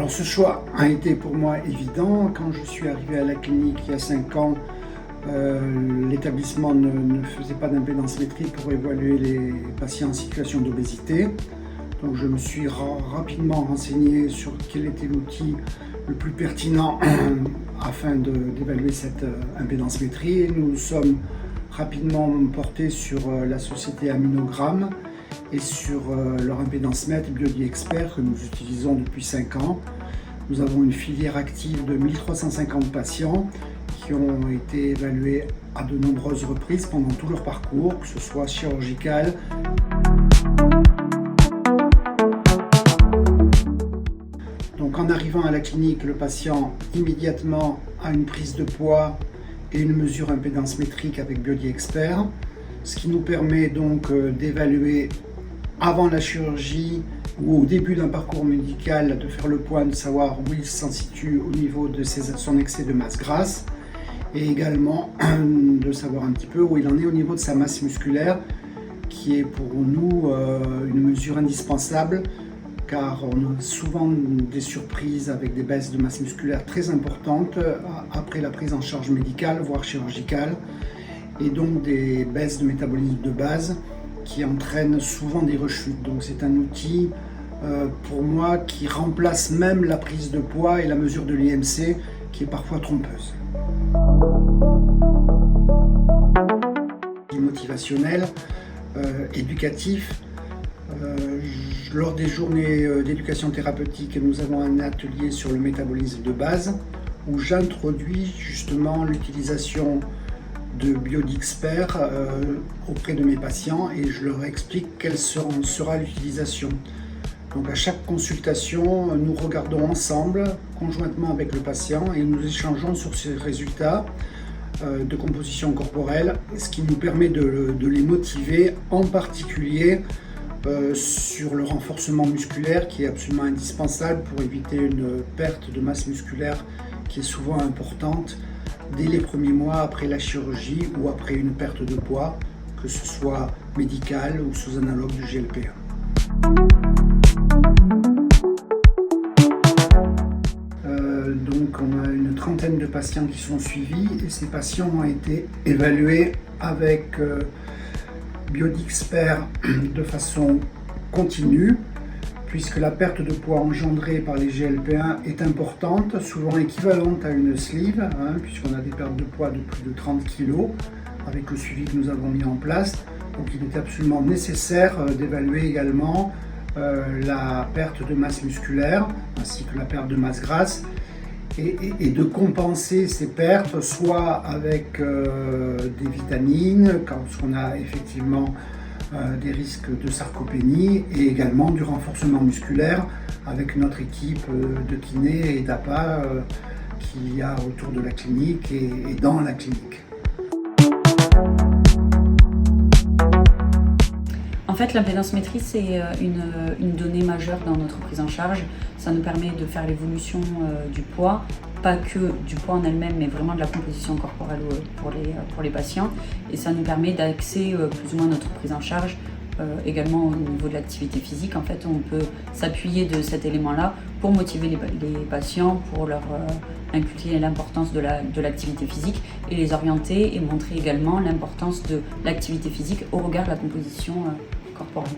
Alors ce choix a été pour moi évident. Quand je suis arrivé à la clinique il y a 5 ans, l'établissement ne faisait pas d'impédance métrique pour évaluer les patients en situation d'obésité. Donc je me suis rapidement renseigné sur quel était l'outil le plus pertinent afin d'évaluer cette impédance-métrie. Nous nous sommes rapidement portés sur la société Aminogramme et sur leur impédance-mètre BioDiExpert que nous utilisons depuis 5 ans. Nous avons une filière active de 1350 patients qui ont été évalués à de nombreuses reprises pendant tout leur parcours, que ce soit chirurgical. Donc en arrivant à la clinique, le patient immédiatement a une prise de poids et une mesure impédance métrique avec BioDiExpert, ce qui nous permet donc d'évaluer avant la chirurgie ou au début d'un parcours médical, de faire le point, de savoir où il s'en situe au niveau de son excès de masse grasse, et également de savoir un petit peu où il en est au niveau de sa masse musculaire, qui est pour nous une mesure indispensable, car on a souvent des surprises avec des baisses de masse musculaire très importantes après la prise en charge médicale, voire chirurgicale, et donc des baisses de métabolisme de base qui entraînent souvent des rechutes. Donc c'est un outil pour moi qui remplace même la prise de poids et la mesure de l'IMC qui est parfois trompeuse. Motivationnel, éducatif. Lors des journées d'éducation thérapeutique, nous avons un atelier sur le métabolisme de base où j'introduis justement l'utilisation de BioDiExpert auprès de mes patients et je leur explique quelle sera l'utilisation. Donc à chaque consultation, nous regardons ensemble, conjointement avec le patient, et nous échangeons sur ces résultats de composition corporelle, ce qui nous permet de les motiver, en particulier sur le renforcement musculaire qui est absolument indispensable pour éviter une perte de masse musculaire qui est souvent importante dès les premiers mois après la chirurgie ou après une perte de poids, que ce soit médicale ou sous analogue du GLP-1. Donc on a une trentaine de patients qui sont suivis et ces patients ont été évalués avec BioDiExpert de façon continue, puisque la perte de poids engendrée par les GLP-1 est importante, souvent équivalente à une sleeve, puisqu'on a des pertes de poids de plus de 30 kg avec le suivi que nous avons mis en place. Donc il est absolument nécessaire d'évaluer également la perte de masse musculaire ainsi que la perte de masse grasse et de compenser ces pertes soit avec des vitamines quand on a effectivement des risques de sarcopénie et également du renforcement musculaire avec notre équipe de kinés et d'APA qu'il y a autour de la clinique et dans la clinique. En fait, l'impédance métrique, c'est une donnée majeure dans notre prise en charge. Ça nous permet de faire l'évolution du poids, pas que du poids en elle-même, mais vraiment de la composition corporelle pour les patients. Et ça nous permet d'axer plus ou moins notre prise en charge, également au niveau de l'activité physique. En fait, on peut s'appuyer de cet élément-là pour motiver les patients, pour leur inculquer l'importance de l'activité physique et les orienter et montrer également l'importance de l'activité physique au regard de la composition corporelle.